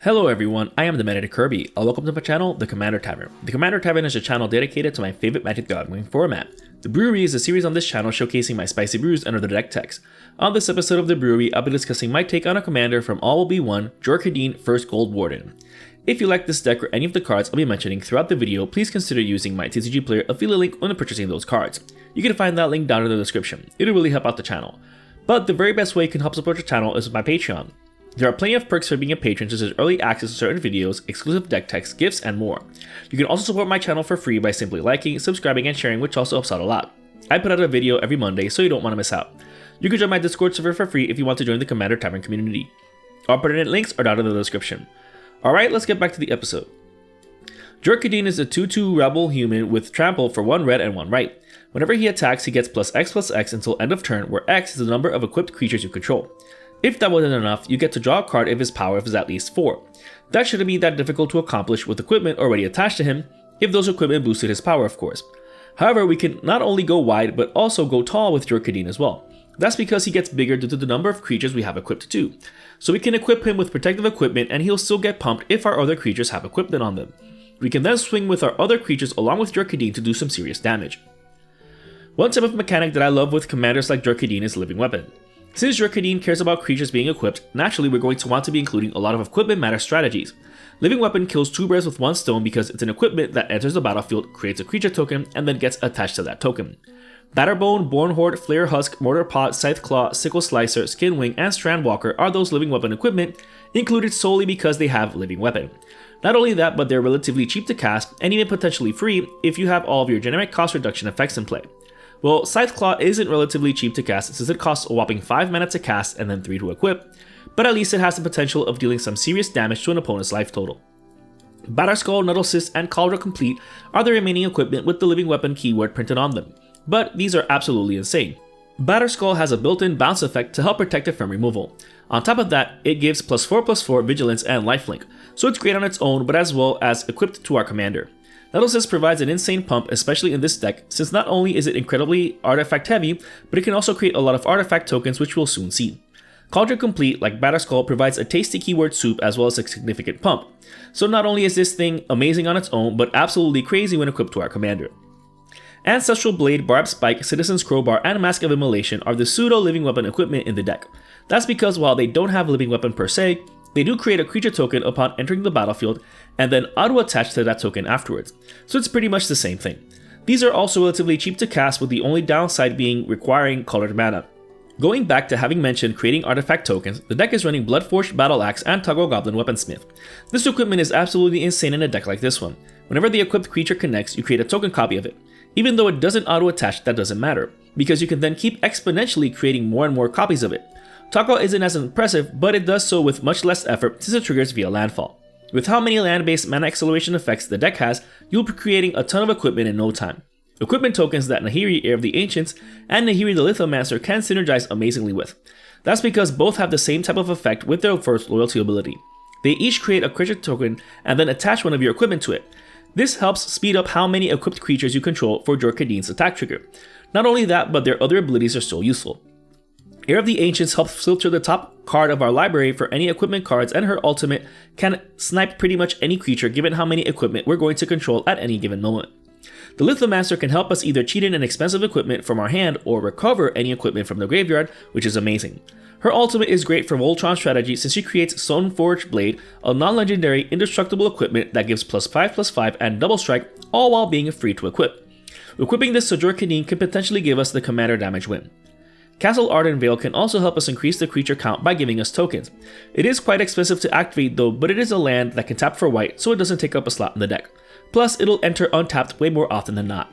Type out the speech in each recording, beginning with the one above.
Hello everyone, I am the Medic Kirby, and welcome to my channel, The Commander Tavern. The Commander Tavern is a channel dedicated to my favorite Magic the Gathering format. The Brewery is a series on this channel showcasing my spicy brews and other deck techs. On this episode of The Brewery, I'll be discussing my take on a commander from All Will Be One, Jor Kadeen, first Goldwarden. If you like this deck or any of the cards I'll be mentioning throughout the video, please consider using my TCG Player affiliate link when purchasing those cards. You can find that link down in the description. It'll really help out the channel. But the very best way you can help support the channel is with my Patreon. There are plenty of perks for being a patron, such as early access to certain videos, exclusive deck techs, gifts, and more. You can also support my channel for free by simply liking, subscribing, and sharing, which also helps out a lot. I put out a video every Monday, so you don't want to miss out. You can join my Discord server for free if you want to join the Commander Tavern community. All pertinent links are down in the description. Alright, let's get back to the episode. Jor Kadeen is a 2/2 rebel human with trample for 1 red and 1 white. Whenever he attacks, he gets +X until end of turn, where X is the number of equipped creatures you control. If that wasn't enough, you get to draw a card if his power is at least 4. That shouldn't be that difficult to accomplish with equipment already attached to him, if those equipment boosted his power of course. However, we can not only go wide, but also go tall with Jor Kadeen as well. That's because he gets bigger due to the number of creatures we have equipped too. So we can equip him with protective equipment and he'll still get pumped if our other creatures have equipment on them. We can then swing with our other creatures along with Jor Kadeen to do some serious damage. One type of mechanic that I love with commanders like Jor Kadeen is Living Weapon. Since Jor Kadeen cares about creatures being equipped, naturally we're going to want to be including a lot of equipment matter strategies. Living Weapon kills 2 birds with 1 stone because it's an equipment that enters the battlefield, creates a creature token, and then gets attached to that token. Batterbone, Born Horde, Flare Husk, Mortar Pot, Scythe Claw, Sickle Slicer, Skin Wing, and Strand Walker are those Living Weapon equipment included solely because they have Living Weapon. Not only that, but they're relatively cheap to cast and even potentially free if you have all of your generic cost reduction effects in play. Well, Scythe Claw isn't relatively cheap to cast since it costs a whopping 5 mana to cast and then 3 to equip, but at least it has the potential of dealing some serious damage to an opponent's life total. Batterskull, Nuddlecyst, and Cauldron Complete are the remaining equipment with the Living Weapon keyword printed on them, but these are absolutely insane. Batterskull has a built-in bounce effect to help protect it from removal. On top of that, it gives +4/+4 Vigilance and Lifelink, so it's great on its own but as well as equipped to our commander. Nuddlecyst provides an insane pump, especially in this deck, since not only is it incredibly artifact heavy, but it can also create a lot of artifact tokens, which we'll soon see. Cauldron Complete, like Batterskull, provides a tasty keyword soup as well as a significant pump. So not only is this thing amazing on its own, but absolutely crazy when equipped to our commander. Ancestral Blade, Barbed Spike, Citizen's Crowbar, and Mask of Immolation are the pseudo Living Weapon equipment in the deck. That's because while they don't have Living Weapon per se, they do create a creature token upon entering the battlefield and then auto-attach to that token afterwards, so it's pretty much the same thing. These are also relatively cheap to cast, with the only downside being requiring colored mana. Going back to having mentioned creating artifact tokens, the deck is running Bloodforged Battle Axe and Toggle Goblin Weaponsmith. This equipment is absolutely insane in a deck like this one. Whenever the equipped creature connects, you create a token copy of it. Even though it doesn't auto-attach, that doesn't matter, because you can then keep exponentially creating more and more copies of it. Toggle isn't as impressive, but it does so with much less effort since it triggers via landfall. With how many land-based mana acceleration effects the deck has, you'll be creating a ton of equipment in no time. Equipment tokens that Nahiri, Heir of the Ancients, and Nahiri the Lithomancer can synergize amazingly with. That's because both have the same type of effect with their first loyalty ability. They each create a creature token and then attach one of your equipment to it. This helps speed up how many equipped creatures you control for Jor Kadeen's attack trigger. Not only that, but their other abilities are still useful. Heir of the Ancients helps filter the top card of our library for any equipment cards, and her ultimate can snipe pretty much any creature given how many equipment we're going to control at any given moment. The Lithomancer can help us either cheat in an expensive equipment from our hand or recover any equipment from the graveyard, which is amazing. Her ultimate is great for Voltron strategy since she creates Sunforger Blade, a non-legendary indestructible equipment that gives +5/+5 and double strike, all while being free to equip. Equipping this to Jor Kadeen can potentially give us the commander damage win. Castle Ardenvale can also help us increase the creature count by giving us tokens. It is quite expensive to activate though, but it is a land that can tap for white, so it doesn't take up a slot in the deck. Plus, it'll enter untapped way more often than not.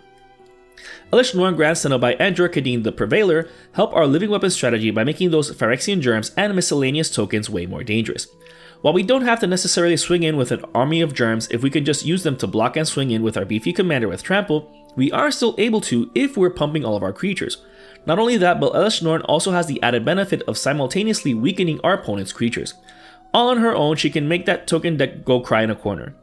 Elesh Norn, Grand Cenobite, and Jor Kadeen the Prevailer help our Living Weapon strategy by making those Phyrexian Germs and miscellaneous tokens way more dangerous. While we don't have to necessarily swing in with an army of germs if we can just use them to block and swing in with our beefy commander with Trample, we are still able to if we're pumping all of our creatures. Not only that, but Elesh Norn also has the added benefit of simultaneously weakening our opponent's creatures. All on her own, she can make that token deck go cry in a corner.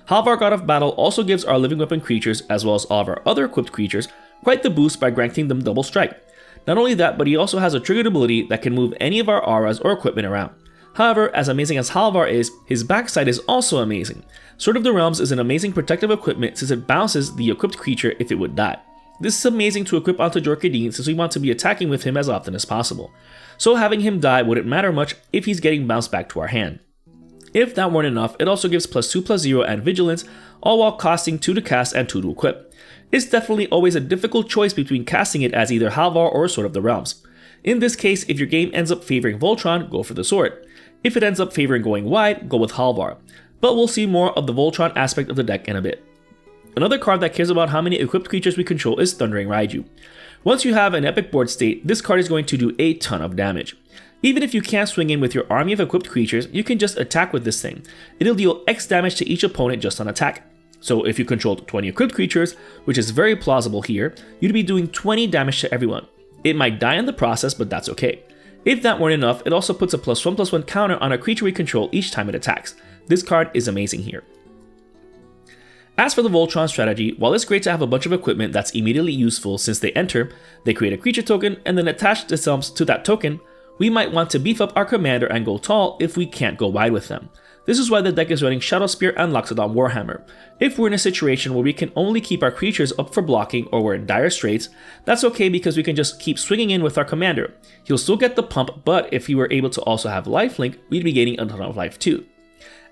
Halvar, God of Battle, also gives our Living Weapon creatures, as well as all of our other equipped creatures, quite the boost by granting them double strike. Not only that, but he also has a triggered ability that can move any of our auras or equipment around. However, as amazing as Halvar is, his backside is also amazing. Sword of the Realms is an amazing protective equipment since it bounces the equipped creature if it would die. This is amazing to equip onto Jor Kadeen since we want to be attacking with him as often as possible. So having him die wouldn't matter much if he's getting bounced back to our hand. If that weren't enough, it also gives +2/+0 and Vigilance, all while costing 2 to cast and 2 to equip. It's definitely always a difficult choice between casting it as either Halvar or Sword of the Realms. In this case, if your game ends up favoring Voltron, go for the sword. If it ends up favoring going wide, go with Halvar. But we'll see more of the Voltron aspect of the deck in a bit. Another card that cares about how many equipped creatures we control is Thundering Raiju. Once you have an epic board state, this card is going to do a ton of damage. Even if you can't swing in with your army of equipped creatures, you can just attack with this thing. It'll deal X damage to each opponent just on attack. So if you controlled 20 equipped creatures, which is very plausible here, you'd be doing 20 damage to everyone. It might die in the process, but that's okay. If that weren't enough, it also puts a +1/+1 counter on a creature we control each time it attacks. This card is amazing here. As for the Voltron strategy, while it's great to have a bunch of equipment that's immediately useful since they enter, they create a creature token and then attach themselves to that token, we might want to beef up our commander and go tall if we can't go wide with them. This is why the deck is running Shadow Spear and Loxodon Warhammer. If we're in a situation where we can only keep our creatures up for blocking or we're in dire straits, that's okay because we can just keep swinging in with our commander. He'll still get the pump, but if he were able to also have lifelink, we'd be gaining a ton of life too.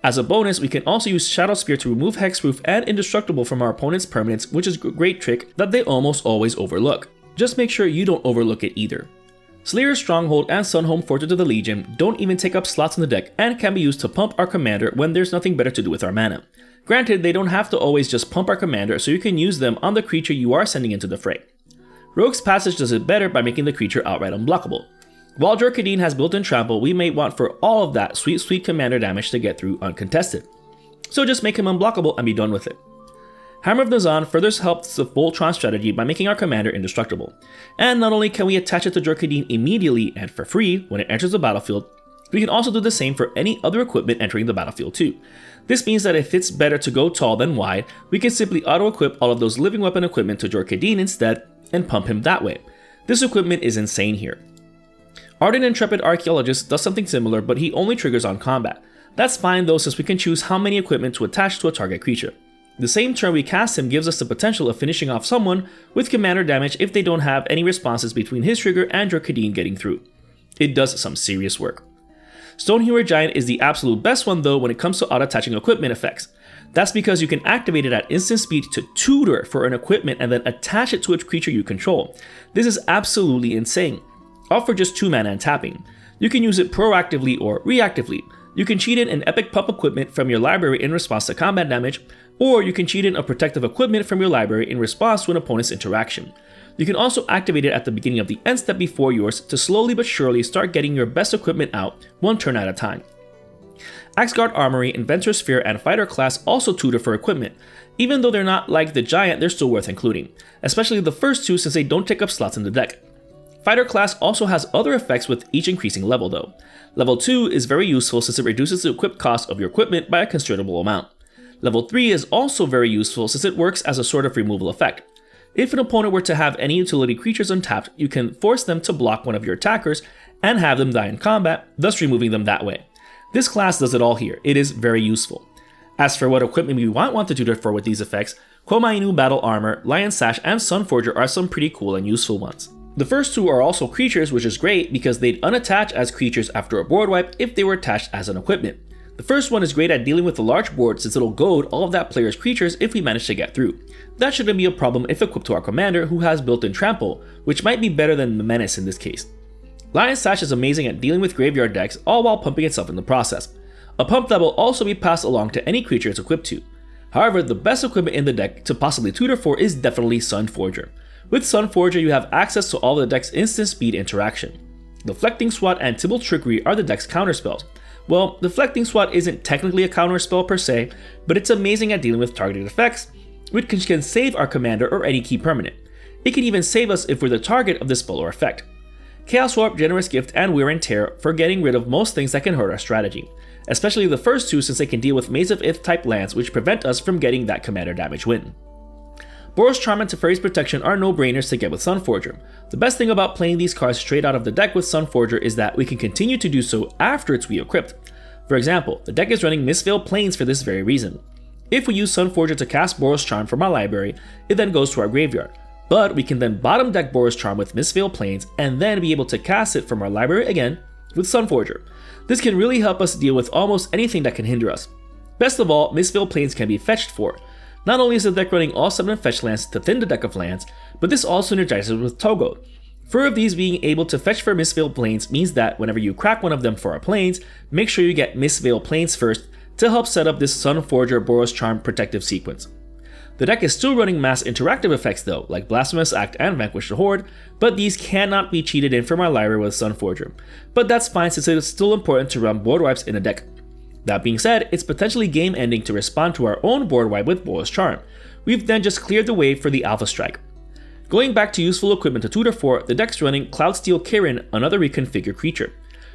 As a bonus, we can also use Shadow Spear to remove Hexproof and Indestructible from our opponent's permanents, which is a great trick that they almost always overlook. Just make sure you don't overlook it either. Slayer's Stronghold and Sunhome Fortress of the Legion don't even take up slots in the deck and can be used to pump our commander when there's nothing better to do with our mana. Granted, they don't have to always just pump our commander, so you can use them on the creature you are sending into the fray. Rogue's Passage does it better by making the creature outright unblockable. While Jor Kadeen has built-in trample, we may want for all of that sweet commander damage to get through uncontested. So just make him unblockable and be done with it. Hammer of Nazan further helps the Voltron strategy by making our commander indestructible. And not only can we attach it to Jor Kadeen immediately and for free when it enters the battlefield, we can also do the same for any other equipment entering the battlefield too. This means that if it's better to go tall than wide, we can simply auto-equip all of those living weapon equipment to Jor Kadeen instead and pump him that way. This equipment is insane here. Ardent Intrepid Archaeologist does something similar, but he only triggers on combat. That's fine though, since we can choose how many equipment to attach to a target creature. The same turn we cast him gives us the potential of finishing off someone with commander damage if they don't have any responses between his trigger and Jor Kadeen getting through. It does some serious work. Stonehewer Giant is the absolute best one though when it comes to auto-attaching equipment effects. That's because you can activate it at instant speed to tutor for an equipment and then attach it to a creature you control. This is absolutely insane. All for just 2 mana and tapping. You can use it proactively or reactively. You can cheat in an epic pump equipment from your library in response to combat damage, or you can cheat in a protective equipment from your library in response to an opponent's interaction. You can also activate it at the beginning of the end step before yours to slowly but surely start getting your best equipment out, one turn at a time. Axguard Armory, Inventor Sphere, and Fighter class also tutor for equipment. Even though they're not like the Giant, they're still worth including, especially the first two since they don't take up slots in the deck. Fighter class also has other effects with each increasing level though. Level 2 is very useful since it reduces the equip cost of your equipment by a considerable amount. Level 3 is also very useful since it works as a sort of removal effect. If an opponent were to have any utility creatures untapped, you can force them to block one of your attackers and have them die in combat, thus removing them that way. This class does it all here. It is very useful. As for what equipment we might want to tutor for with these effects, Komainu Battle Armor, Lion Sash, and Sunforger are some pretty cool and useful ones. The first two are also creatures, which is great because they'd unattach as creatures after a board wipe if they were attached as an equipment. The first one is great at dealing with a large board since it'll goad all of that player's creatures if we manage to get through. That shouldn't be a problem if equipped to our commander who has built-in trample, which might be better than the menace in this case. Lion Sash is amazing at dealing with graveyard decks, all while pumping itself in the process. A pump that will also be passed along to any creature it's equipped to. However, the best equipment in the deck to possibly tutor for is definitely Sunforger. With Sunforger, you have access to all the deck's instant speed interaction. Deflecting Swat and Tibble Trickery are the deck's counterspells. Well, Deflecting Swat isn't technically a counterspell per se, but it's amazing at dealing with targeted effects, which can save our commander or any key permanent. It can even save us if we're the target of this spell or effect. Chaos Warp, Generous Gift, and Wear and Tear for getting rid of most things that can hurt our strategy, especially the first two since they can deal with Maze of Ith type lands which prevent us from getting that commander damage win. Boros Charm and Teferi's Protection are no-brainers to get with Sunforger. The best thing about playing these cards straight out of the deck with Sunforger is that we can continue to do so after it's re-equipped. For example, the deck is running Mistveiled Plains for this very reason. If we use Sunforger to cast Boros Charm from our library, it then goes to our graveyard, but we can then bottom deck Boros Charm with Mistveiled Plains and then be able to cast it from our library again with Sunforger. This can really help us deal with almost anything that can hinder us. Best of all, Mistveiled Plains can be fetched for. Not only is the deck running all 7 fetch lands to thin the deck of lands, but this also synergizes with Togo. 4 of these being able to fetch for Mistveiled Plains means that whenever you crack one of them for our plains, make sure you get Mistveiled Plains first to help set up this Sunforger Boros Charm protective sequence. The deck is still running mass interactive effects though, like Blasphemous Act and Vanquish the Horde, but these cannot be cheated in from our library with Sunforger. But that's fine since it is still important to run board wipes in a deck. That being said, it's potentially game ending to respond to our own board wipe with Boros Charm. We've then just cleared the way for the Alpha Strike. Going back to useful equipment to tutor for, the deck's running Cloudsteel Kirin, another reconfigured creature.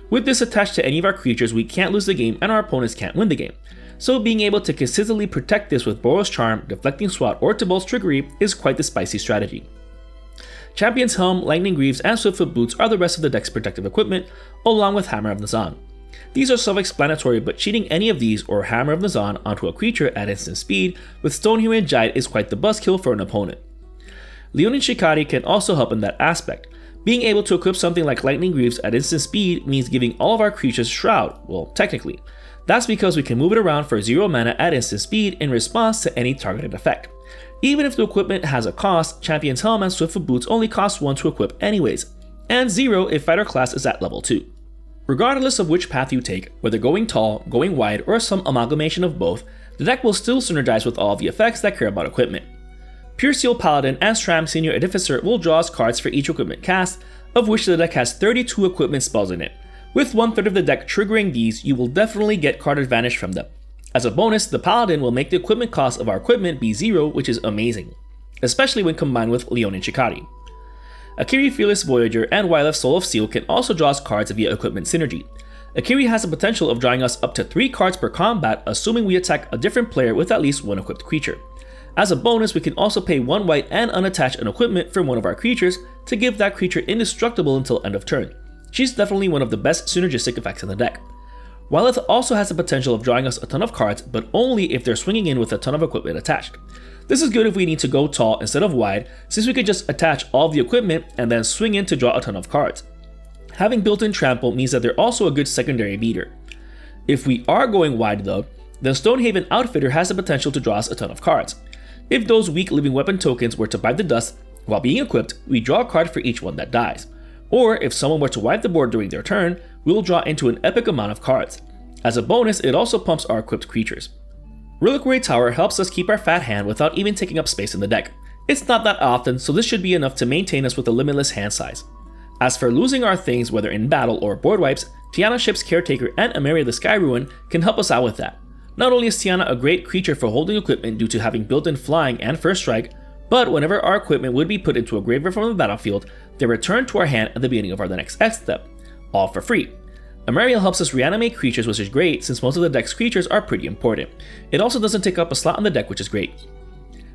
With this attached to any of our creatures, we can't lose the game and our opponents can't win the game. So being able to consistently protect this with Boros Charm, Deflecting Swat, or Tibalt's Trickery is quite the spicy strategy. Champion's Helm, Lightning Greaves, and Swiftfoot Boots are the rest of the deck's protective equipment, along with Hammer of Nazan. These are self-explanatory, but cheating any of these or Hammer of Nazan onto a creature at instant speed with Stonehewer and Jide is quite the buzzkill for an opponent. Leonin Shikari can also help in that aspect. Being able to equip something like Lightning Greaves at instant speed means giving all of our creatures Shroud, well, technically. That's because we can move it around for 0 mana at instant speed in response to any targeted effect. Even if the equipment has a cost, Champion's Helm and Swiftfoot Boots only cost 1 to equip anyways, and 0 if fighter class is at level 2. Regardless of which path you take, whether going tall, going wide, or some amalgamation of both, the deck will still synergize with all of the effects that care about equipment. Pure Steel Paladin and Stram Senior Artificer will draw us cards for each equipment cast, of which the deck has 32 equipment spells in it. With 1/3 of the deck triggering these, you will definitely get card advantage from them. As a bonus, the Paladin will make the equipment cost of our equipment be 0, which is amazing, especially when combined with Leonin Shikari. Akiri Fearless Voyager and Wyleth Soul of Steel can also draw us cards via equipment synergy. Akiri has the potential of drawing us up to 3 cards per combat, assuming we attack a different player with at least 1 equipped creature. As a bonus, we can also pay 1 white and unattach an equipment from one of our creatures to give that creature indestructible until end of turn. She's definitely one of the best synergistic effects in the deck. Wyleth also has the potential of drawing us a ton of cards, but only if they're swinging in with a ton of equipment attached. This is good if we need to go tall instead of wide, since we could just attach all of the equipment and then swing in to draw a ton of cards. Having built-in trample means that they're also a good secondary beater. If we are going wide though, then Stonehaven Outfitter has the potential to draw us a ton of cards. If those weak living weapon tokens were to bite the dust while being equipped, we draw a card for each one that dies. Or if someone were to wipe the board during their turn, we will draw into an epic amount of cards. As a bonus, it also pumps our equipped creatures. Reliquary Tower helps us keep our fat hand without even taking up space in the deck. It's not that often, so this should be enough to maintain us with a limitless hand size. As for losing our things, whether in battle or board wipes, Tiana Ship's Caretaker and Emeria the Sky Ruin can help us out with that. Not only is Tiana a great creature for holding equipment due to having built-in flying and first strike, but whenever our equipment would be put into a graveyard from the battlefield, they return to our hand at the beginning of our next X step, all for free. Emeria helps us reanimate creatures, which is great since most of the deck's creatures are pretty important. It also doesn't take up a slot on the deck, which is great.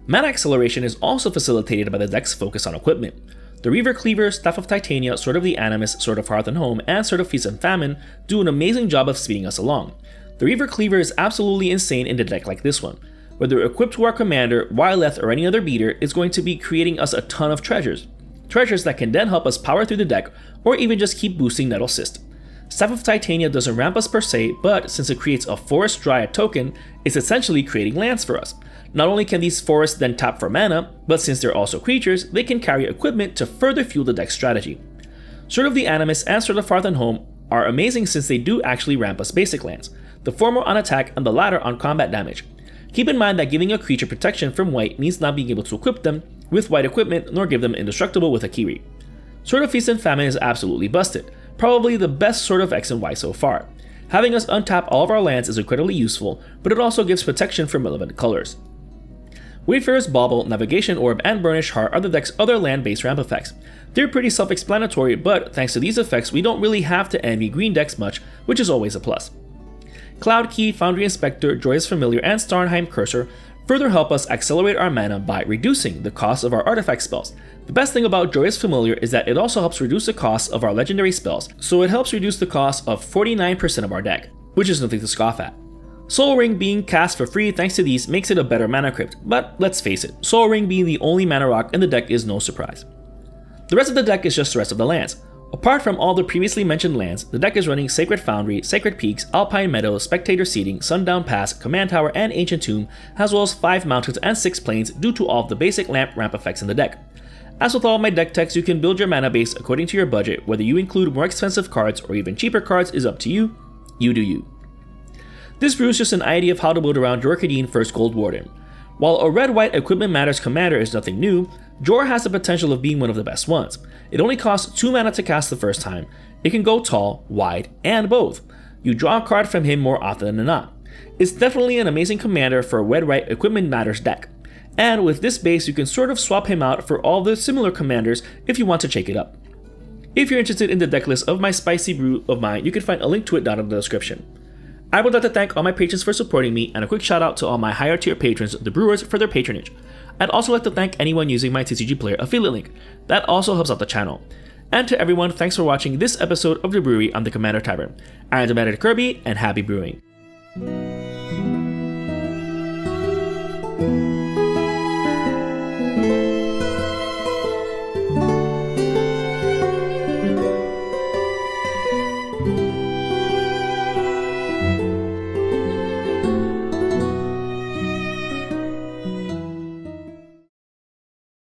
Mana acceleration is also facilitated by the deck's focus on equipment. The Reaver Cleaver, Staff of Titania, Sword of the Animus, Sword of Hearth and Home, and Sword of Feast and Famine do an amazing job of speeding us along. The Reaver Cleaver is absolutely insane in a deck like this one. Whether equipped to our commander, Wyleth, or any other beater, it's going to be creating us a ton of treasures. Treasures that can then help us power through the deck, or even just keep boosting Nettle Cyst. Staff of Titania doesn't ramp us per se, but since it creates a Forest Dryad token, it's essentially creating lands for us. Not only can these forests then tap for mana, but since they're also creatures, they can carry equipment to further fuel the deck's strategy. Sword of the Animus and Sword of Hearth and Home are amazing since they do actually ramp us basic lands, the former on attack and the latter on combat damage. Keep in mind that giving a creature protection from white means not being able to equip them with white equipment nor give them indestructible with Akiri. Sword of Feast and Famine is absolutely busted, probably the best Sword of X and Y so far. Having us untap all of our lands is incredibly useful, but it also gives protection from relevant colors. Wayfarer's Bauble, Navigation Orb, and Burnished Heart are the deck's other land-based ramp effects. They're pretty self-explanatory, but thanks to these effects, we don't really have to envy green decks much, which is always a plus. Cloud Key, Foundry Inspector, Joyous Familiar, and Starnheim Cursor further help us accelerate our mana by reducing the cost of our artifact spells. The best thing about Joyous Familiar is that it also helps reduce the cost of our legendary spells, so it helps reduce the cost of 49% of our deck. which is nothing to scoff at. Soul Ring being cast for free thanks to these makes it a better mana crypt, but let's face it, Soul Ring being the only mana rock in the deck is no surprise. The rest of the deck is just the rest of the lands. Apart from all the previously mentioned lands, the deck is running Sacred Foundry, Sacred Peaks, Alpine Meadows, Spectator Seating, Sundown Pass, Command Tower, and Ancient Tomb, as well as 5 mountains and 6 plains due to all of the basic ramp effects in the deck. As with all my deck techs, you can build your mana base according to your budget. Whether you include more expensive cards or even cheaper cards is up to you. You do you. This brew is just an idea of how to build around Jor Kadeen first Goldwarden. While a red-white Equipment Matters commander is nothing new, Jor has the potential of being one of the best ones. It only costs 2 mana to cast the first time. It can go tall, wide, and both. You draw a card from him more often than not. It's definitely an amazing commander for a red-white Equipment Matters deck. And with this base, you can sort of swap him out for all the similar commanders if you want to shake it up. If you're interested in the deck list of my spicy brew of mine, you can find a link to it down in the description. I would like to thank all my patrons for supporting me, and a quick shout out to all my higher tier patrons, the brewers, for their patronage. I'd also like to thank anyone using my TCG Player affiliate link. That also helps out the channel. And to everyone, thanks for watching this episode of the Brewery on the Commander Tavern. I am the Commander Kirby, and happy brewing.